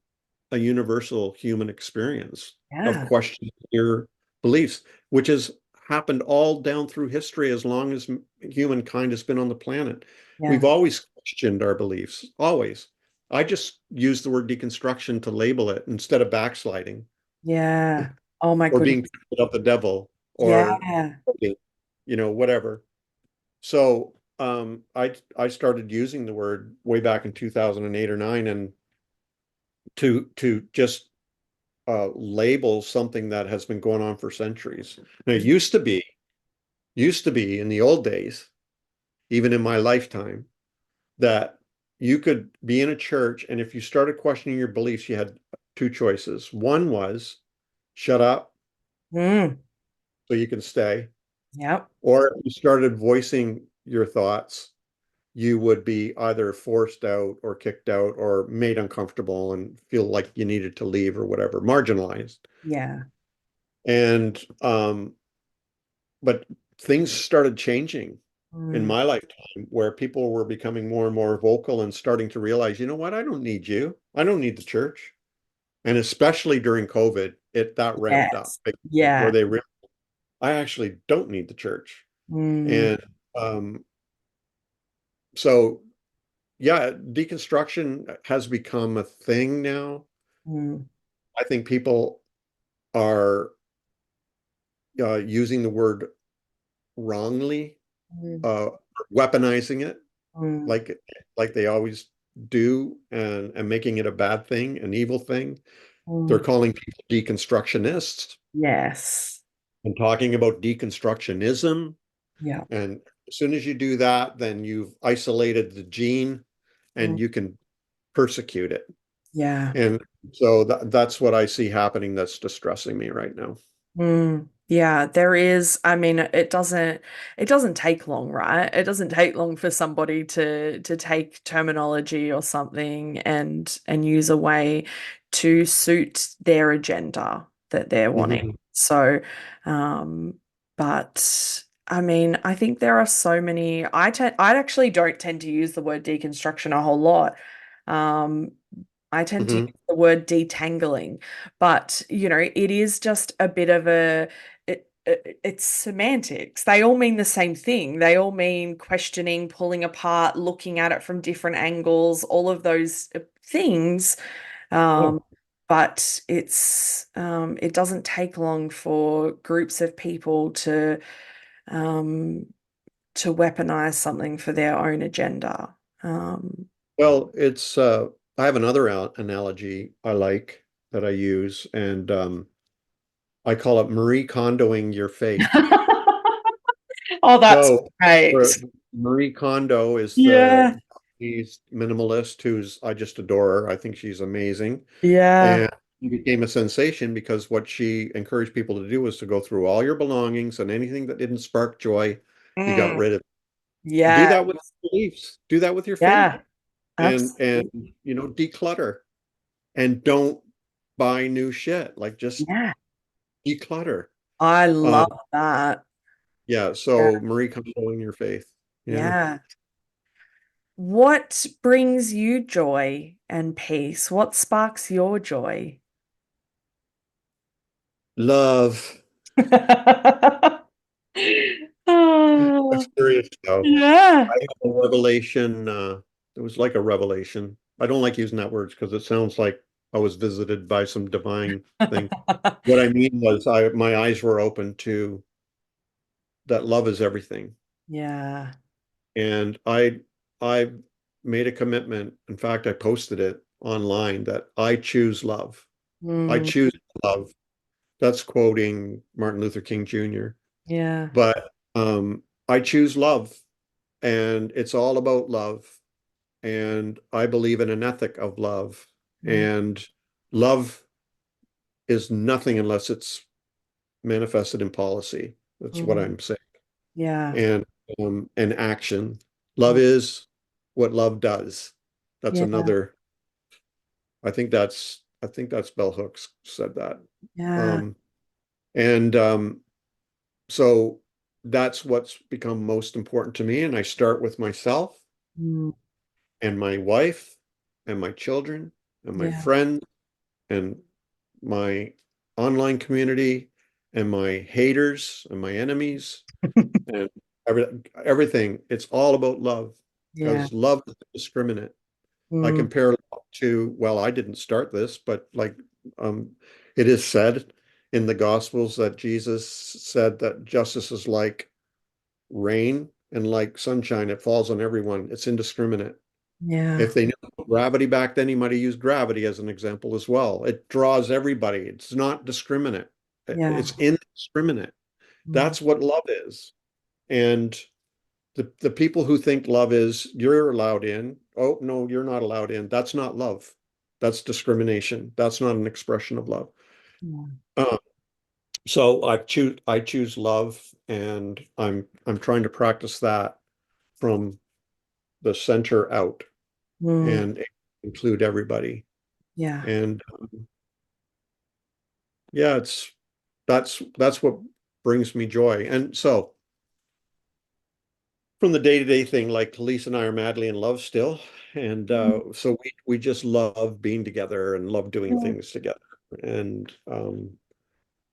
a universal human experience of Yeah. questioning your beliefs, which has happened all down through history as long as humankind has been on the planet. We've Yeah. always questioned our beliefs, always. I just use the word deconstruction to label it instead of backsliding Yeah. Oh my or goodness. being of the devil or Yeah. whatever. So I started using the word way back in 2008 or nine, and to just label something that has been going on for centuries. Now, it used to be in the old days, even in my lifetime, that you could be in a church, and if you started questioning your beliefs, you had two choices. One was shut up Mm. so you can stay, Yep. or if you started voicing your thoughts, you would be either forced out or kicked out or made uncomfortable and feel like you needed to leave or whatever, marginalized. Yeah. And but things started changing in Mm. my lifetime where people were becoming more and more vocal and starting to realize, you know what, I don't need you. I don't need the church. And especially during COVID, it that ramped up Yes. where Yeah. they realized I actually don't need the church. Mm. And so yeah, deconstruction has become a thing now. Mm. I think people are using the word wrongly, Mm. uh, weaponizing it Mm. like like they always do and making it a bad thing, an evil thing. They're Mm. calling people deconstructionists Yes. and talking about deconstructionism. Yeah. And as soon as you do that, then you've isolated the gene Mm. and you can persecute it. Yeah. And so that's what I see happening that's distressing me right now. Yeah, there is. I mean, it doesn't take long, right? It doesn't take long for somebody to take terminology or something and use a way to suit their agenda that they're wanting. Mhm. So, um, but I mean, I think there are so many. I actually don't tend to use the word deconstruction a whole lot. Um, I tend to use Mhm. the word detangling, but it is just a bit of it's semantics. They all mean the same thing. They all mean questioning, pulling apart, looking at it from different angles, all of those things. Um, Oh, but it doesn't take long for groups of people um, to weaponize something for their own agenda. Um, well, it's I have another analogy I like that I use, and I call it Marie Kondoing your faith. Oh, that's So great. Marie Kondo is the Yeah. Japanese minimalist who's I just adore her. I think she's amazing. Yeah. And she became a sensation because what she encouraged people to do was to go through all your belongings and anything that didn't spark joy, you got Mm. rid of. Do Yeah. that with beliefs. Do that with your faith. Yeah. And Absolutely. declutter and don't buy new shit. Like just Yeah. declutter. I Um, love that. yeah, Yeah. so Marie comes showing your faith. Yeah. Yeah. What brings you joy and peace? What sparks your joy? Love. Oh, That's serious though. yeah. I had a revelation, it was like a revelation. I don't like using that word because it sounds like I was visited by some divine thing. What I mean was my eyes were open to that love is everything. Yeah. And I made a commitment. In fact, I posted it online that I choose love. I Mm, choose love. That's quoting Martin Luther King Jr. yeah. But I choose love, and it's all about love. And I believe in an ethic of love. Mm, And love is nothing unless it's manifested in policy. That's what mm, I'm saying. yeah. And action. Love Mm, is what love does. That's yeah. another. I think that's Bell Hooks said that. Yeah. Um, and so that's what's become most important to me. And I start with myself Mm, and my wife and my children and my yeah. friends and my online community and my haters and my enemies and everything. It's all about love Yeah. because love is indiscriminate. I Mm, compare it to, well, I didn't start this, but like um, it is said in the Gospels that Jesus said that justice is like rain and like sunshine. It falls on everyone. It's indiscriminate. yeah. If they knew gravity back then, he might have used gravity as an example as well. It draws everybody. It's not discriminate. Yeah. It's indiscriminate. Mm, That's what love is. And the people who think love is you're allowed in. Oh, no, you're not allowed in. That's not love. That's discrimination. That's not an expression of love. yeah. Uh, so I choose love, and I'm trying to practice that from the center out Mm, and include everybody. yeah. And yeah, that's what brings me joy. And so from the day-to-day thing, like Talisa and I are madly in love still. And Mm, so we just love being together and love doing mm, things together and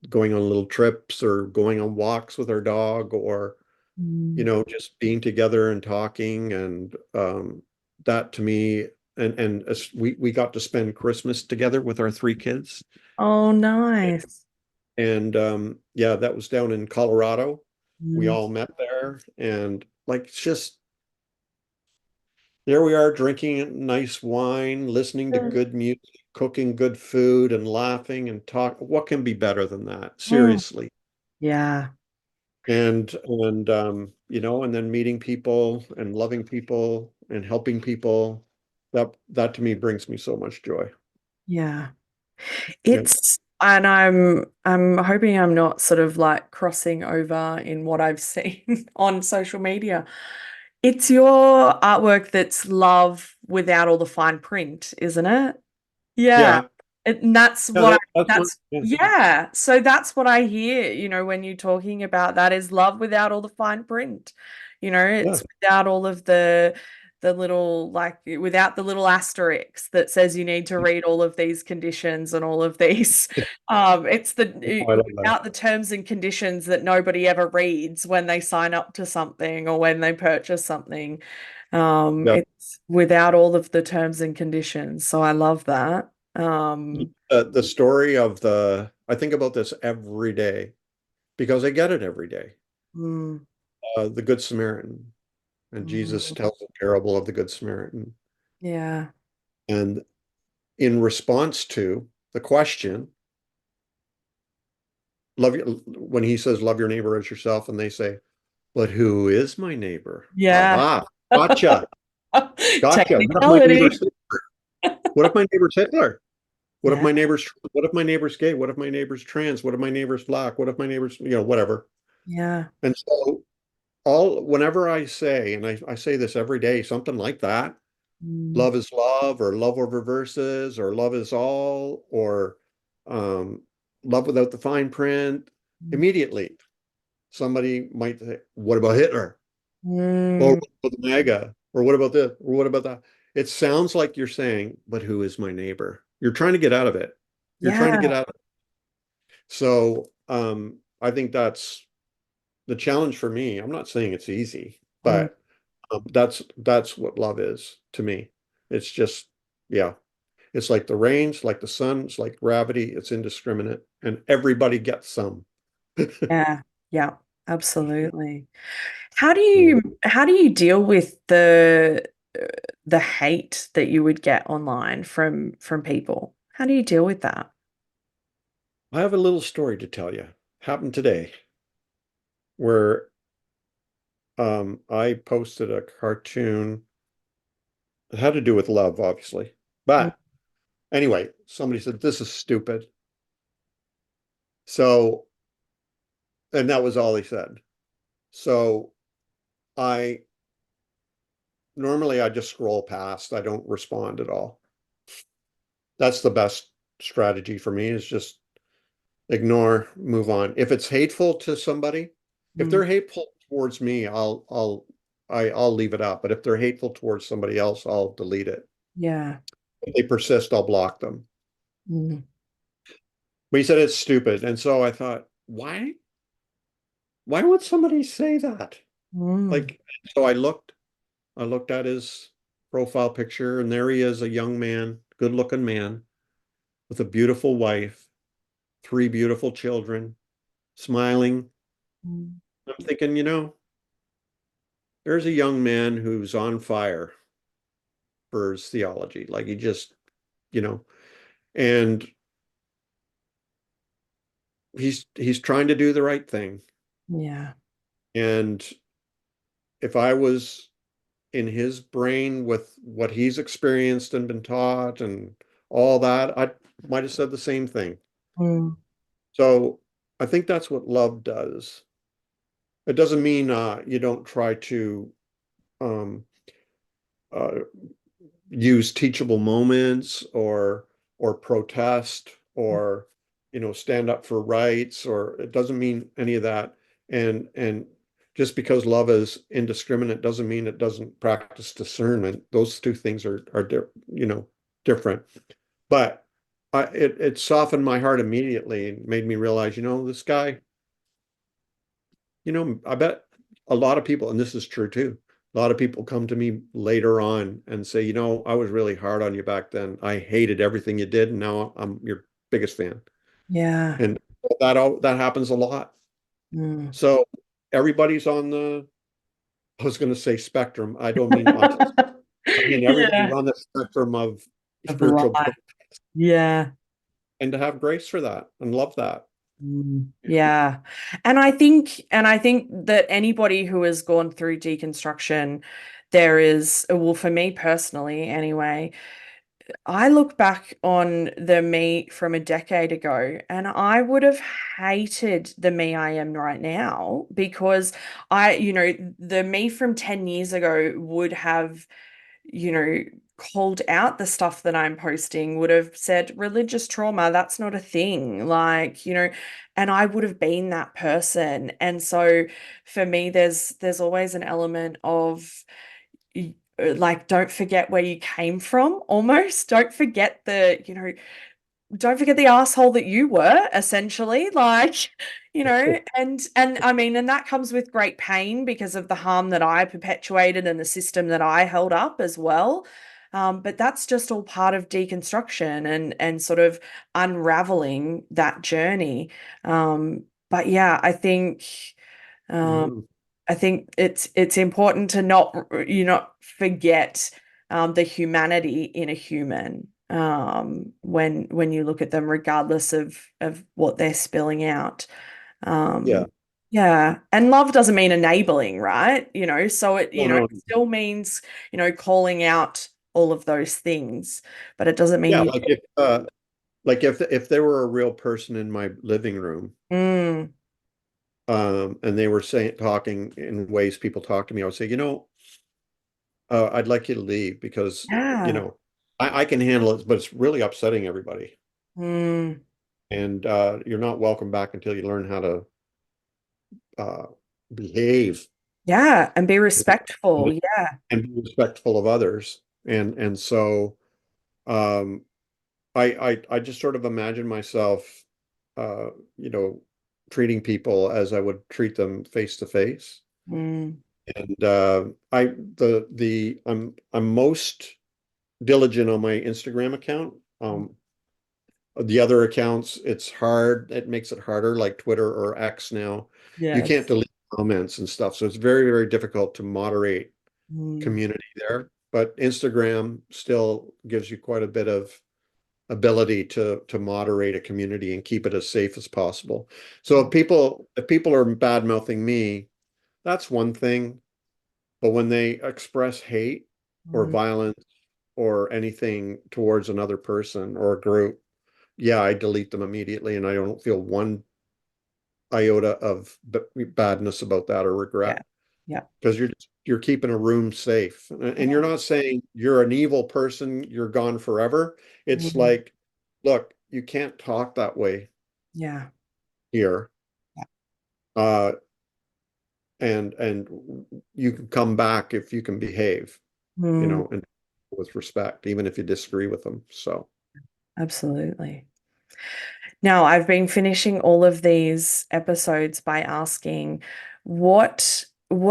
going on little trips or going on walks with our dog or, mm. just being together and talking. And that to me, and as we got to spend Christmas together with our three kids. Oh, nice. And yeah, that was down in Colorado. We Mm, all met there and like it's just there we are drinking nice wine, listening to Mm. good music, cooking good food, and laughing and talk. What can be better than that? Mm. Seriously. Yeah. And then meeting people and loving people and helping people. That to me brings me so much joy. Yeah. Yeah. And I'm hoping I'm not sort of like crossing over in what I've seen on social media. It's your artwork that's love without all the fine print, isn't it? Yeah. Yeah. And that's Yeah, what that's one. that's Yeah. yeah. So that's what I hear, when you're talking about that is love without all the fine print. Yeah. It's without all of the little like without the little asterisk that says you need to read all of these conditions and all of these it's Oh, I love that. without the terms and conditions that nobody ever reads when they sign up to something or when they purchase something. Yeah. It's without all of the terms and conditions. So I love that. Um, The story of I think about this every day because I get it every day. mm, The Good Samaritan, and Jesus mm, tells a parable of the Good Samaritan. yeah, And in response to the question, when he says, love your neighbor as yourself, and they say, but who is my neighbor? yeah. Aha, gotcha, gotcha. What if my neighbor's Technicality. Hitler? What if my neighbor's Hitler? Yeah, What if my neighbor's gay? What if my neighbor's trans? What if my neighbor's black? What if my neighbor's, whatever? yeah. And so whenever I say, and I say this every day, something like that, Mm, love is love, or love over verses, or love is all, or um, love without the fine print, mm, immediately somebody might say, what about Hitler? Or mm, what about the MAGA? Or what about this? Or what about that? It sounds like you're saying, but who is my neighbor? You're trying to get out of it. You're trying to yeah. get out of it. So I think that's the challenge for me. I'm not saying it's easy, Mm, but that's what love is to me. It's just, yeah. It's like the rains, like the sun, it's like gravity, it's indiscriminate, and everybody gets some. yeah, yeah, absolutely. Yeah. How do you deal with uh, the hate that you would get online from people? How do you deal with that? I have a little story to tell you. Happened today where I posted a cartoon. It had to do with love, obviously. Mm, But anyway, somebody said, this is stupid. So, and that was all he said. So I normally I just scroll past. I don't respond at all. That's the best strategy for me is just ignore, move on. If it's hateful to somebody, if mm, they're hateful towards me, I'll leave it up. But if they're hateful towards somebody else, I'll delete it. yeah. If they persist, I'll block them. Mm, But he said it's stupid. And so I thought, why would somebody say that? mm, Like, so I looked at his profile picture, and there he is, a young man, good looking man with a beautiful wife, three beautiful children, smiling. mm, I'm thinking, there's a young man who's on fire for his theology. Like he just, you know, and he's trying to do the right thing. yeah. And if I was in his brain with what he's experienced and been taught and all that, I might have said the same thing. Mm, So I think that's what love does. It doesn't mean you don't try to um, uh, use teachable moments or protest or stand up for rights, or it doesn't mean any of that. And just because love is indiscriminate doesn't mean it doesn't practice discernment. Those two things are different. But it softened my heart immediately and made me realize, this guy, I bet a lot of people, and this is true too, a lot of people come to me later on and say, I was really hard on you back then. I hated everything you did, and now I'm your biggest fan. yeah. And that happens a lot. Mm. So everybody's on I was going to say spectrum. I don't mean autism. I I mean, everybody's Yeah. on the spectrum of Of spiritual life. growth, Yeah. and to have grace for that and love that. Yeah. And I think that anybody who has gone through deconstruction, there is, well, for me personally anyway, I look back on the me from a decade ago and I would have hated the me I am right now because the me from 10 years ago would have, called out the stuff that I'm posting, would have said religious trauma, that's not a thing. And I would have been that person. And so for me, there's always an element of like, don't forget where you came from, almost. Don't forget the asshole that you were, essentially. And I mean, and that comes with great pain because of the harm that I perpetuated and the system that I held up as well. But that's just all part of deconstruction and sort of unraveling that journey. But yeah, um, Mhm. I think it's important to not forget the humanity in a human when you look at them, regardless of what they're spilling out. Yeah. Yeah, and love doesn't mean enabling, right? So No, no. it still means calling out all of those things, but it doesn't mean Yeah, you. like if there were a real person in my living room, Mm, and they were talking in ways people talk to me, I would say, I'd like you to leave because, yeah. I can handle it, but it's really upsetting everybody. Mm, And you're not welcome back until you learn how to uh, behave yeah, and be respectful. Yeah. and be respectful of others. And so um, I just sort of imagine myself, uh, you know, treating people as I would treat them face to face. Mm, And I'm most diligent on my Instagram account. The other accounts, it's hard. It makes it harder, like Twitter or X now. You can't yes. delete comments and stuff, so it's very, very difficult to moderate Mm, community there. But Instagram still gives you quite a bit of ability to moderate a community and keep it as safe as possible. So if people are bad mouthing me, that's one thing. But when they express hate or mm, violence or anything towards another person or a group, yeah, I delete them immediately, and I don't feel one iota of badness about that or yeah. regret, Yeah. because you're keeping a room safe, and you're not saying you're an evil person, you're gone forever. It's Mm, like, look, you can't talk that way yeah. here, Yeah. uh, and you can come back if you can behave, Mm, and with respect, even if you disagree with them. So, absolutely. Now, I've been finishing all of these episodes by asking what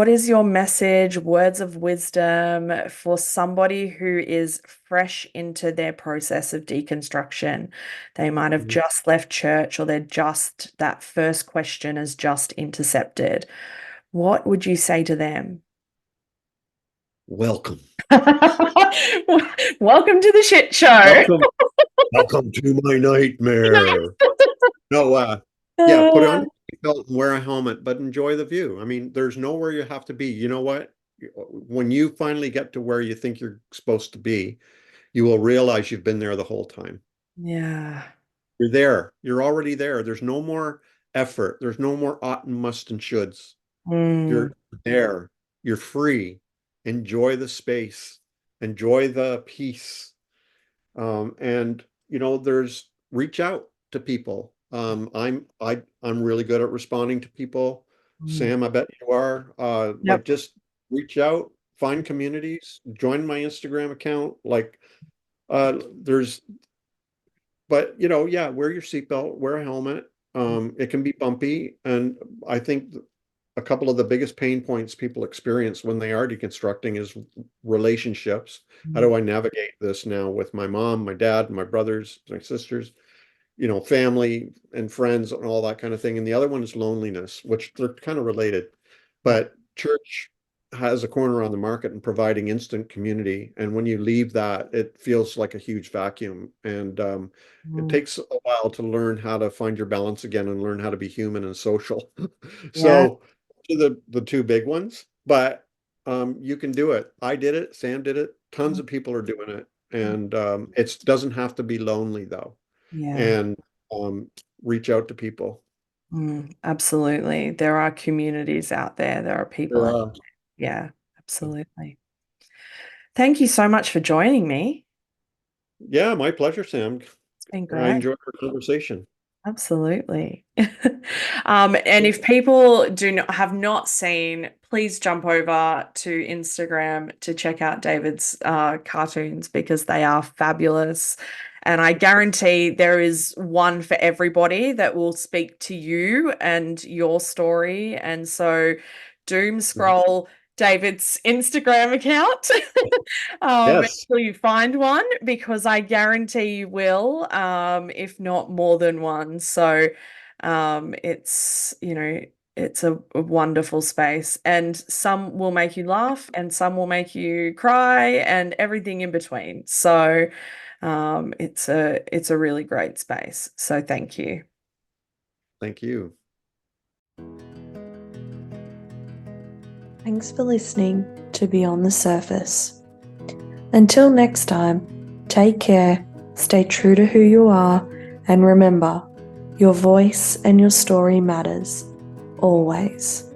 is your message, words of wisdom for somebody who is fresh into their process of deconstruction? They might have mhm. just left church or that first question is just intercepted. What would you say to them? Welcome, Welcome to the shit show. welcome, welcome to my nightmare. No, yeah, put on Uh, your seatbelt and wear a helmet, but enjoy the view. I mean, there's nowhere you have to be. You know what? When you finally get to where you think you're supposed to be, you will realize you've been there the whole time. yeah. You're there. You're already there. There's no more effort. There's no more ought and must and shoulds. Mm, You're there. You're free. Enjoy the space. Enjoy the peace. And there's reach out to people. I'm really good at responding to people. mm. Sam, I bet you are. Like, Yep. just reach out, find communities, join my Instagram account. Like, there's, but yeah, wear your seatbelt, wear a helmet. It can be bumpy, and I think a couple of the biggest pain points people experience when they are deconstructing is relationships. How Mm, do I navigate this now with my mom, my dad, my brothers, my sisters, family and friends and all that kind of thing. And the other one is loneliness, which they're kind of related. yeah. But church has a corner on the market and providing instant community. And when you leave that, it feels like a huge vacuum. And it Mm. takes a while to learn how to find your balance again and learn how to be human and social. Yeah. So the two big ones, but you can do it. I did it. Sam did it. Tons of people are doing it. And it doesn't have to be lonely though. Yeah. And reach out to people. Absolutely. There are communities out there. There are people There out are. there. Yeah, absolutely. Thank you so much for joining me. Yeah, my pleasure, Sam. It's been I great. enjoyed our conversation. Absolutely. And if people have not seen, please jump over to Instagram to check out David's cartoons because they are fabulous. And I guarantee there is one for everybody that will speak to you and your story. And so doom scroll David's Instagram account Yes. until you find one because I guarantee you will, if not more than one. So it's, it's a wonderful space, and some will make you laugh and some will make you cry and everything in between. So it's a really great space. So thank you. Thank you. Thanks for listening to Beyond the Surface. Until next time, take care, stay true to who you are, and remember, your voice and your story matters, always.